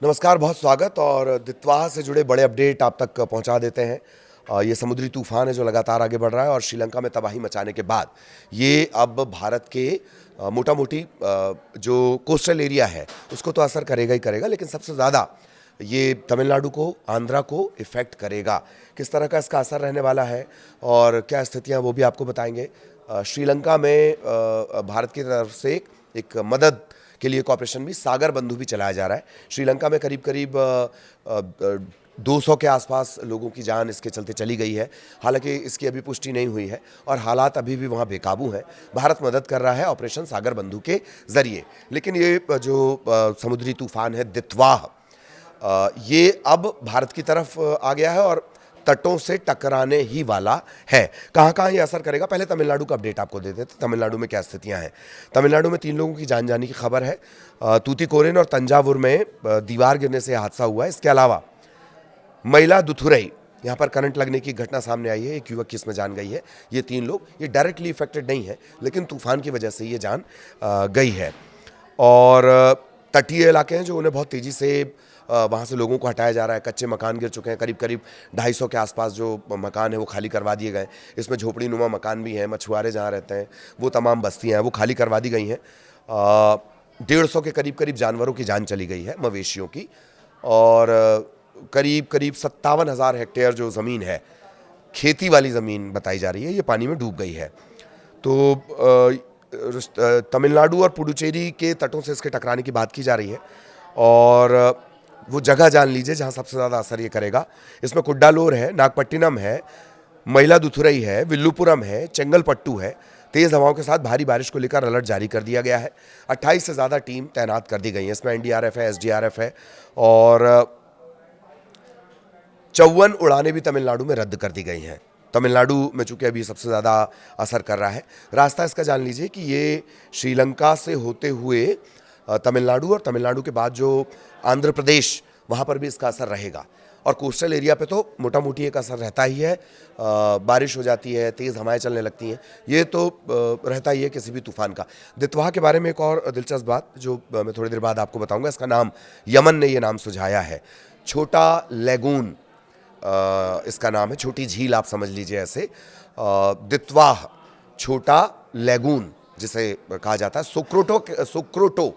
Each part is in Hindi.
नमस्कार, बहुत स्वागत। और दित्वाह से जुड़े बड़े अपडेट आप तक पहुंचा देते हैं। ये समुद्री तूफान है जो लगातार आगे बढ़ रहा है और श्रीलंका में तबाही मचाने के बाद ये अब भारत के मोटा मोटी जो कोस्टल एरिया है उसको तो असर करेगा ही करेगा, लेकिन सबसे ज़्यादा ये तमिलनाडु को, आंध्रा को इफ़ेक्ट करेगा। किस तरह का इसका असर रहने वाला है और क्या स्थितियाँ, वो भी आपको बताएंगे। श्रीलंका में भारत की तरफ से एक मदद के लिए ऑपरेशन भी सागर बंधु भी चलाया जा रहा है। श्रीलंका में करीब करीब 200 के आसपास लोगों की जान इसके चलते चली गई है। हालांकि इसकी अभी पुष्टि नहीं हुई है और हालात अभी भी वहाँ बेकाबू हैं। भारत मदद कर रहा है ऑपरेशन सागर बंधु के जरिए, लेकिन ये जो समुद्री तूफान है दित्वाह, ये अब भारत की तरफ आ गया है और तटों से टकराने ही वाला है। कहाँ कहाँ ये असर करेगा, पहले तमिलनाडु का अपडेट आपको दे देते। तमिलनाडु में क्या स्थितियाँ हैं। तमिलनाडु में 3 लोगों की जान जाने की खबर है। तूतीकोरिन और तंजावुर में दीवार गिरने से हादसा हुआ है। इसके अलावा मयिलादुथुरई, यहाँ पर करंट लगने की घटना सामने आई है। एक युवक की इसमें जान गई है। ये 3 लोग, ये डायरेक्टली इफेक्टेड नहीं है, लेकिन तूफान की वजह से ये जान गई है। और तटीय इलाके हैं जो उन्हें बहुत तेज़ी से वहाँ से लोगों को हटाया जा रहा है। कच्चे मकान गिर चुके हैं। करीब करीब 250 के आसपास जो मकान है वो खाली करवा दिए गए। इसमें झोपड़ी नुमा मकान भी हैं। मछुआरे जहाँ रहते हैं वो तमाम बस्तियाँ हैं वो खाली करवा दी गई हैं। 150 के करीब करीब जानवरों की जान चली गई है, मवेशियों की। और करीब करीब 57,000 हेक्टेयर जो ज़मीन है, खेती वाली ज़मीन बताई जा रही है, ये पानी में डूब गई है। तो तमिलनाडु और पुडुचेरी के तटों से इसके टकराने की बात की जा रही है। और वो जगह जान लीजिए जहाँ सबसे ज़्यादा असर ये करेगा। इसमें कुड्डालोर है, नागपट्टिनम है, मयिलादुथुरई है, विल्लुपुरम है, चेंगलपट्टू है। तेज़ हवाओं के साथ भारी बारिश को लेकर अलर्ट जारी कर दिया गया है। 28 से ज़्यादा टीम तैनात कर दी गई है। इसमें एनडीआरएफ है, एसडीआरएफ है और 54 उड़ानें भी तमिलनाडु में रद्द कर दी गई हैं। तमिलनाडु में चूंकि अभी सबसे ज़्यादा असर कर रहा है। रास्ता इसका जान लीजिए कि ये श्रीलंका से होते हुए तमिलनाडु और तमिलनाडु के बाद जो आंध्र प्रदेश, वहाँ पर भी इसका असर रहेगा। और कोस्टल एरिया पे तो मोटा मोटी एक असर रहता ही है। बारिश हो जाती है, तेज़ हवाएं चलने लगती हैं, ये तो रहता ही है किसी भी तूफान का। दित्वाह के बारे में एक और दिलचस्प बात जो मैं थोड़ी देर बाद आपको बताऊंगा। इसका नाम यमन ने ये नाम सुझाया है। छोटा लेगून इसका नाम है, छोटी झील आप समझ लीजिए ऐसे। दित्वाह छोटा लेगून जिसे कहा जाता है, सोक्रोटो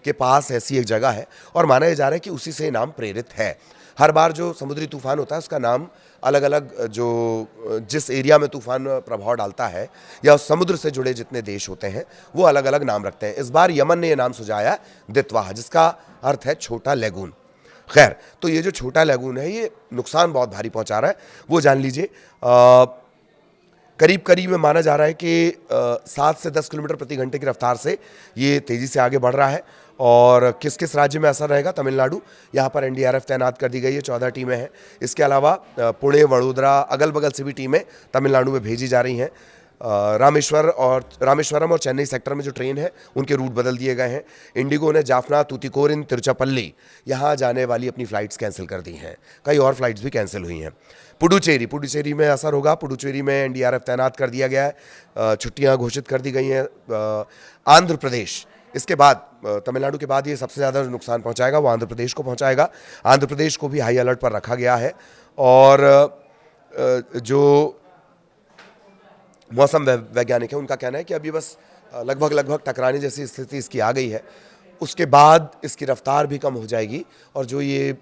के पास ऐसी एक जगह है और माना जा रहा है कि उसी से नाम प्रेरित है। हर बार जो समुद्री तूफान होता है उसका नाम अलग अलग, जो जिस एरिया में तूफान प्रभाव डालता है या समुद्र से जुड़े जितने देश होते हैं वो अलग अलग नाम रखते हैं। इस बार यमन ने यह नाम सुझाया दित्वाह, जिसका अर्थ है छोटा लेगून। खैर, तो ये जो छोटा लेगून है ये नुकसान बहुत भारी पहुंचा रहा है, वो जान लीजिए। करीब करीब में माना जा रहा है कि 7 से 10 किलोमीटर प्रति घंटे की रफ्तार से ये तेज़ी से आगे बढ़ रहा है। और किस किस राज्य में असर रहेगा, तमिलनाडु, यहाँ पर एनडीआरएफ तैनात कर दी गई है, 14 टीमें हैं। इसके अलावा पुणे, वडोदरा, अगल बगल से भी टीमें तमिलनाडु में भेजी जा रही हैं। रामेश्वरम और चेन्नई सेक्टर में जो ट्रेन है उनके रूट बदल दिए गए हैं। इंडिगो ने जाफना, तूतीकोरिन, तिरुचिरापल्ली यहाँ जाने वाली अपनी फ़्लाइट्स कैंसिल कर दी हैं। कई और फ्लाइट्स भी कैंसिल हुई हैं। पुडुचेरी में असर होगा। पुडुचेरी में एनडीआरएफ तैनात कर दिया गया है, छुट्टियाँ घोषित कर दी गई हैं। आंध्र प्रदेश, इसके बाद तमिलनाडु के बाद ये सबसे ज़्यादा नुकसान पहुँचाएगा वो आंध्र प्रदेश को पहुँचाएगा। आंध्र प्रदेश को भी हाई अलर्ट पर रखा गया है। और जो मौसम वैज्ञानिक है उनका कहना है कि अभी बस लगभग टकराने जैसी स्थिति इसकी आ गई है, उसके बाद इसकी रफ्तार भी कम हो जाएगी और जो ये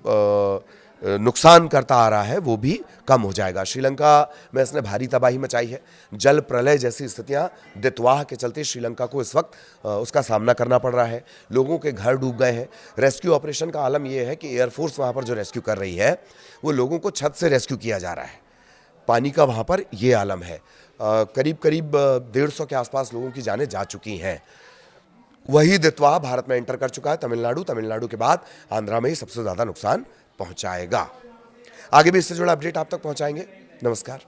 नुकसान करता आ रहा है वो भी कम हो जाएगा। श्रीलंका में इसने भारी तबाही मचाई है। जल प्रलय जैसी स्थितियां दित्वाह के चलते श्रीलंका को इस वक्त उसका सामना करना पड़ रहा है। लोगों के घर डूब गए हैं। रेस्क्यू ऑपरेशन का आलम यह है कि एयरफोर्स वहाँ पर जो रेस्क्यू कर रही है वो लोगों को छत से रेस्क्यू किया जा रहा है। पानी का वहाँ पर ये आलम है। करीब करीब 150 के आसपास लोगों की जानें जा चुकी हैं। वही दित्वाह भारत में एंटर कर चुका है। तमिलनाडु के बाद आंध्रा में ही सबसे ज़्यादा नुकसान पहुंचाएगा। आगे भी इससे जुड़ा अपडेट आप तक पहुंचाएंगे। नमस्कार।